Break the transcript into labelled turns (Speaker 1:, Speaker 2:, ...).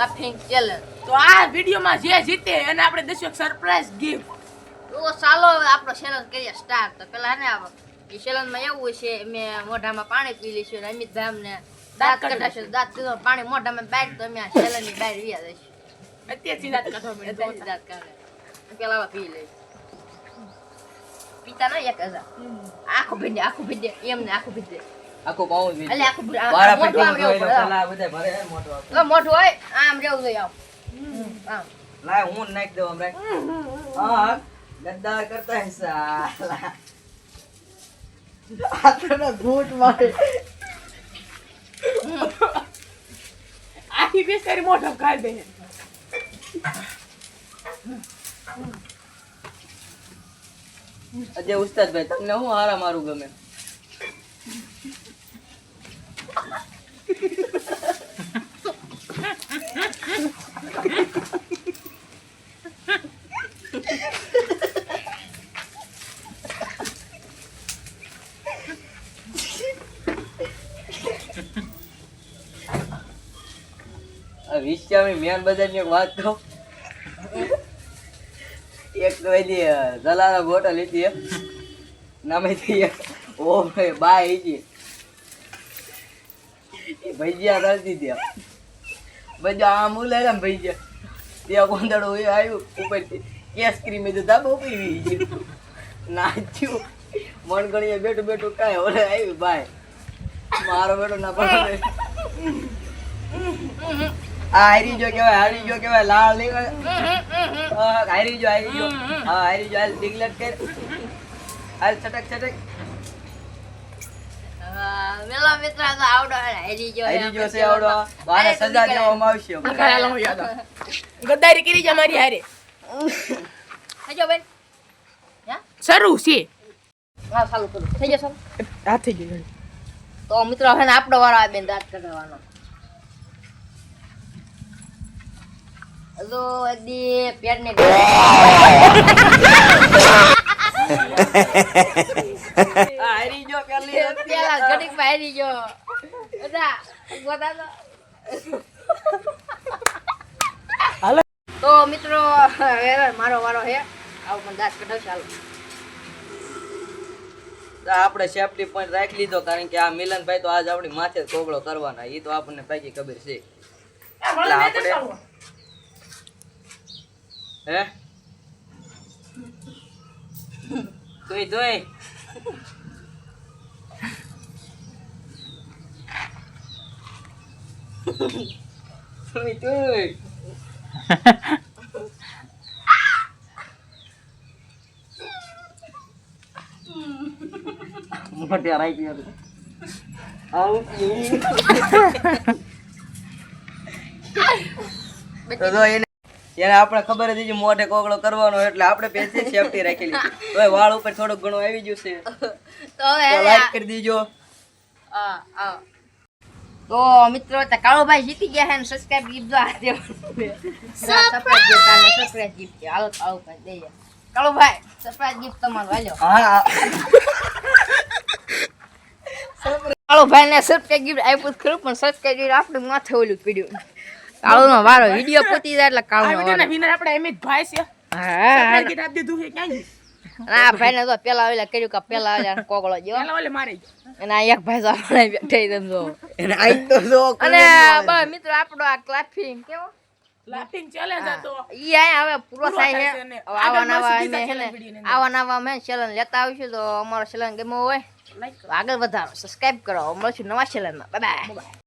Speaker 1: Laughing challenge.
Speaker 2: તો આ વિડીયોમાં જે જીતે એને આપણે દઈશું એક સરપ્રાઈઝ ગિફ્ટ.
Speaker 1: તો ચાલો હવે આપણો ચેલેન્જ કરીએ સ્ટાર્ટ. તો પેલા ને એ ચેલેન્જમાં એવું છે મેં મોઢામાં પાણી પી લઈશું અને અમિતભાઈ અમને દાંત કઢાશે. દાંત કીધો પાણી મોઢામાં બેગ તો અમે આ ચેલેન્જની બહાર વ્યા જઈશું.
Speaker 2: અત્યારથી દાંત કાઢવા માંડ્યો.
Speaker 1: અત્યારથી દાંત કાઢે પેલા પી લઈશ. પીતા ના 1000 આખું ભીડે એમને આખું ભીડે
Speaker 3: આખું પાઉં જ
Speaker 1: એટલે આખું
Speaker 3: બારા
Speaker 1: મોઢું આમ
Speaker 3: પેટી
Speaker 1: રહેવું
Speaker 3: હોય
Speaker 1: પડે.
Speaker 3: પેલા બધા ભરે મોટો આપો.
Speaker 1: મોઢું હોય આમ રહેવું જોઈએ આમ.
Speaker 3: લાય હું નાખ દઉં હમણાં. હા ગદ્દાર કરતા હે સાલા. આ તને ઘૂંટ મારે.
Speaker 2: આખી બેસારી મોઢો ખાઈ દે.
Speaker 3: અજય ઉસ્તાદભાઈ તમને હું હારા મારું ગમે? વિશ્યામી મેન બજારની એક વાત કહું. એક તો એની દલાલા ગોટા લીધી નામેથી ઓ બા ઈ ભજીયા કરતી ત્યાં બધા આમ ઉલાય ને ભજીયા ત્યાં કોંદડો આવ્યું ઉપરથી કેસ ક્રીમ તો ધાબો ઉપરી ગયું નાચ્યું મણગણીએ બેઠું બેઠું કાંઈ ઓલે આવ્યું બાય મારો બેટો ના પડે. હારી જો કેવાય લાલ નીકળે. હારી જો હા હારી જો હાલ ડિગ્લેટ કર હાલ છટક
Speaker 1: મેલા મિત્ર તો આવડો હેરી જો
Speaker 3: છે આવડો બારે સજા દેવામાં આવશે.
Speaker 2: હાલો યાદ આવે. ગદ્દારી કરી જા મારી હારે.
Speaker 1: હજો બેન હા
Speaker 2: શરૂ છે.
Speaker 1: હા ચાલુ કરું થઈ જશે.
Speaker 2: આ થઈ ગયું.
Speaker 1: તો મિત્રો હવે આપણો વારો આવે બેન દાંત કાઢવાનો. હલો અદી પેટને
Speaker 3: હારી જો પેલી
Speaker 1: પેલા ઘડીક માં હેરી જો અદા ગોતા
Speaker 2: હાલો.
Speaker 1: તો મિત્રો હવે મારો વારો હે આવ પણ દાંત કાઢો ચાલો.
Speaker 3: આપણે સેફટી પોઈન્ટ રાખી લીધો કારણ કે આ મિલનભાઈ તો આજ આપણી માથે કોગળો કરવાના એ તો આપણને પાકી ખબર છે. એટલે આપણે હે તોય મોટે રાખી આવું તો એને આપણે ખબર હતી મોઢે કોગળો કરવાનો એટલે આપણે પેસે સેફટી રાખેલી છે. તોય વાળ ઉપર થોડું ઘણું આવી ગયું છે
Speaker 1: તો હવે
Speaker 3: તો લાઈક કરી દીજો.
Speaker 1: તો મિત્રો કાળુભાઈ જીતી ગયા છે ને સબસ્ક્રાઇબ ગિફ્ટ દો આ સરપ્રાઈઝ ગિફ્ટ છે. હાલો કાળુભાઈ દઈએ. કાળુભાઈ સરપ્રાઈઝ ગિફ્ટ તમારું હાલો.
Speaker 3: હા
Speaker 1: કાળુભાઈ ને સરપ્રાઈઝ ગિફ્ટ આપ્યું ખરું પણ સરપ્રાઈઝ ગિફ્ટ આપણે માથે ઓલું પડ્યું. કાળુનો વારો વિડિયો પતી જાય એટલે
Speaker 2: આ
Speaker 1: કાળુનો
Speaker 2: વિડિયોના વિનર આપણે અમિતભાઈ છે.
Speaker 1: હા
Speaker 2: સર્ટિફિકેટ આપી દીધું છે ક્યાં ગયું?
Speaker 1: આ ભાઈને તો પેલા ઓલા કર્યું કે પેલા ઓલા કોગળો જો
Speaker 2: પેલા ઓલે મારી ગયો.
Speaker 1: અને આ એક ભાઈ તો આપણે બેઠા સમજો.
Speaker 3: એને આઈ તો જો
Speaker 1: અને બસ મિત્રો આપણો આ ક્લાફિંગ કેવો
Speaker 2: લાફિંગ ચેલેન્જ હતો.
Speaker 1: ઈ આયા હવે પૂરો થાય છે.
Speaker 2: ને
Speaker 1: આવા નવા
Speaker 2: આગળ
Speaker 1: અમે છે ને
Speaker 2: video ની
Speaker 1: આવા નવા અમે ચેલેન્જ લેતા આવીશું તો અમારો ચેલેન્જ ગમ્યો હોય
Speaker 2: લાઈક
Speaker 1: તો આગળ વધારો સબસ્ક્રાઇબ કરો. મળશું નવા ચેલેન્જમાં. Bye bye.